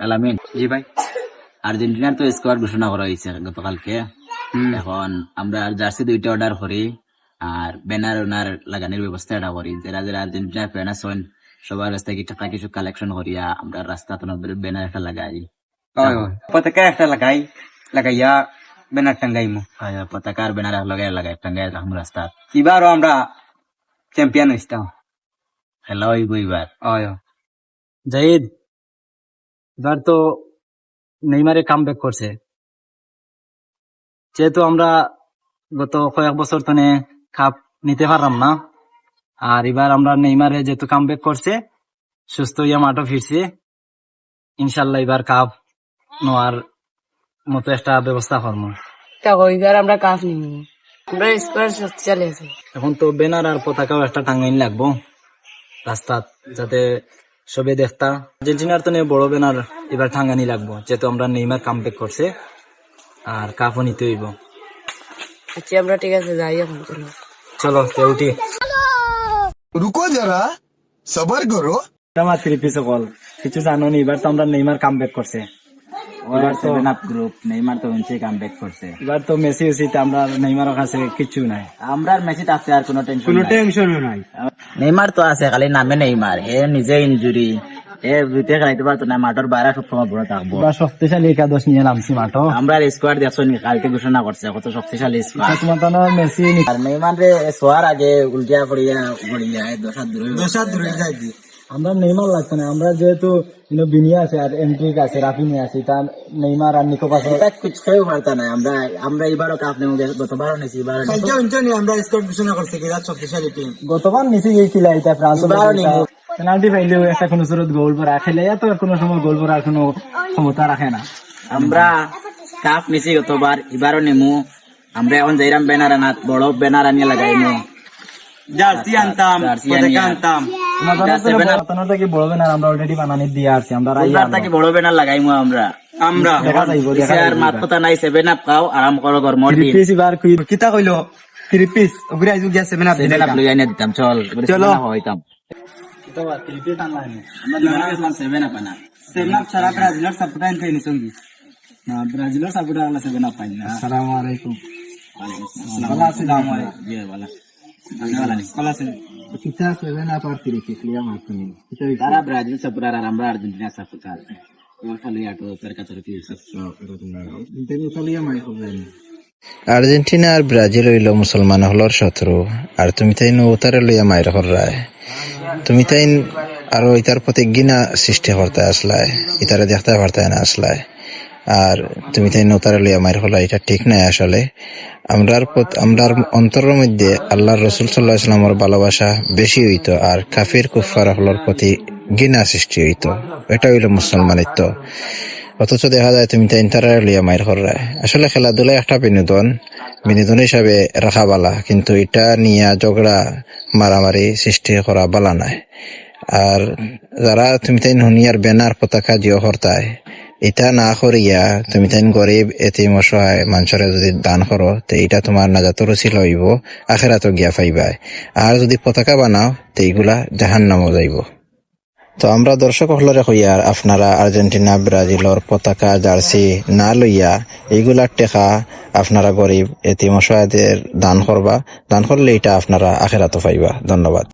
আলামিন, জি ভাই। আর্জেন্টিনার তো স্কোয়াড ঘোষণা করা হয়েছে গতকালকে। এখন আমরা জার্সি 2টা অর্ডার করি আর ব্যানার ওনার লাগানোর ব্যবস্থা এটা করি। যারা যারা আর্জেন্টিনার ফ্যান আছেন সবার কাছ থেকে টাকা কিছু কালেকশন করিয়া আমরা রাস্তা ব্যানার একটা লাগাই। পতাকা একটা লাগাইয়া ব্যানার টাঙ্গাইমু। পতাকার ব্যানার লাগাই টাঙ্গাই রাখবো রাস্তা। এবারও আমরা চ্যাম্পিয়ন হইতাম। খেলা হইব এবার। জাহিদ, এবার তো নেইমারে কামব্যাক করছে। যেহেতু আমরা গত কয়েক বছর ধরে কাপ নিতে পারলাম না, আর এবার আমরা নেইমারে যেহেতু কামব্যাক করছে, সুস্থ হইয়া মাঠও ফিরছে, ইনশাল্লাহ এবার কাপ নেওয়ার মতো একটা ব্যবস্থা করবো। এবার আমরা কাপ নিব, আমরা স্কোয়াড শক্তিশালী আছে। এখন তো ব্যানার আর পতাকাও একটা টাঙ্গাইন লাগবো রাস্তা, যাতে সবে দেখতা। আর্জেন্টিনার তো বড় ব্যানার এবার টাঙ্গানি লাগবো, যেহেতু আমরা নেইমার কামব্যাক করছে আর কাপও নিতে হইব। আচ্ছা আমরা ঠিক আছে যাই এখন। চলো উঠি। रुको जरा सबर करो। আমার 3 পিস কল কিছু জানো নি, এবার তো আমরা নেইমার কামব্যাক করছে। এবার 7 আপ গ্রুপ নেইমার তো হচ্ছে কামব্যাক করছে। এবার তো মেসি উচিত, আমরা নেইমারের কাছে কিছু নাই। আমরা মেসি আছে আর কোনো টেনশন নাই। নেইমার তো আছে, খালি নামে নেইমার, হে নিজে ইনজুরি, হে ভিতরে খেলাইতে পারতো না, মাঠের বাইরে সবসময় বড় থাকবো। এবার শক্তিশালী একাদশ নিয়ে নামছি মাঠও। আমরা স্কোয়াড দেখছো নি, কালকে ঘোষণা করছে কত শক্তিশালী স্কোয়াড। তোমার তো মেসি আর নেইমার রে শোয়ার আগে উল্টিয়া পড়িয়া দশা দূরে যায়। আমরা নেইমার লাগতো না, আমরা যেহেতু বিনিয়া আছে আর এন্ট্রিক আছে, রাফিনি আছে, তার নেইমার আর নিকো পাশে কিছু পারতা না। আমরা এবারও কাপ নেব, গতবারও নিয়েছি, আমরা স্কোয়াড ঘোষণা করছি কি শক্তিশালী টিম। গতবার নিচে গিয়েছিল এটা ফ্রান্স, পেনাল্টি পাইলেও একটা কোনো সুরত গোল পরা খেলে, তো কোনো সময় গোল পরার কোনো ক্ষমতা রাখে না। আমরা কাপ নিয়েছি গতবার, এবারও নেমু। আমরা এখন যাইরাম ব্যানার আনাত, বড় ব্যানার আনিয়ে লাগাইমু, জার্সি আনতাম, পতাকা আনতাম। বড় ব্যানার আমরা অলরেডি বানানি দিয়ে আসছি। আমরা বড় ব্যানার লাগাইমু। আমরা দেখা যাইব, আর মাত কথা নাই, 7 আপ খাও, আরাম করো গরম দিন। কিতা কইলো 3 পিস ওগুলা আইজু গিয়া 7 আপ লই আইনা দিতাম। চলো হইতাম। আমরা 7 আপ আনা। 7 আপ সারা ব্রাজিলের সাপোর্টার আনতে নিছঙ্গি। না, ব্রাজিলের সাপোর্টার আমরা 7 আপ পাই না। আসসালামু আলাইকুম। ভালো আসসালামু আলাইকুম। জি ভালো। ভালো আছেন? कितना 7 আপ আর 3 পিস লিয়া মারতুনি। তারা ব্রাজিল সাপোর্টার আর আমরা আর্জেন্টিনা সাপোর্টার। খালি আটো তরকা তরকি ইন্টারভিউ চালিয়া মাই হবেন। আর্জেন্টিনা আর ব্রাজিল হইল মুসলমান হলর শত্রু, আর তুমি তাই উতারে লইয়া মায়ের হরায়, তুমি তাই আরো ইতার প্রতি ঘৃণা সৃষ্টি করতে আসলায়, ইতারে দেখতে পারতে না আসলায়, আর তুমি তাই উতারে লইয়া মায়ের হলা, এটা ঠিক নাই। আসলে আমরার অন্তরের মধ্যে আল্লাহর রসুল সাল্লাল্লাহু আলাইহি ওয়াসাল্লামের ভালোবাসা বেশি হইতো, আর কাফির কুফার হলর প্রতি ঘৃণা সৃষ্টি হইতো। এটা হইল মুসলমানিত্ব। অথচ দেখা যায় তুমি তাই তারা লইয়া মায়ের হরায়। আসলে খেলাধুলা একটা বিনোদন হিসাবে রাখা বালা, কিন্তু এটা নিয়ে ঝগড়া মারামারি সৃষ্টি করা বালা নাই। আর যারা তুমি তাই হুনিয়ার ব্যানার পতাকা জিও হরতায়, এটা না করিয়া তুমি তাই গরিব এতিম অসহায় মানুষের যদি দান করো, তো এটা তোমার নাজাতুর রসিল হইব, আখেরাতো গিয়া পাইবাই। আর যদি পতাকা বানাও তো এইগুলা জাহান্নামও যাইব। তো আমরা দর্শক হলরে হইয়া আপনারা আর্জেন্টিনা ব্রাজিলর পতাকা জার্সি না লইয়া এইগুলার টেকা আপনারা গরিব এতিম অসহায়দের দান করবা। দান করলে এটা আপনারা আখেরাতো পাইবা। ধন্যবাদ।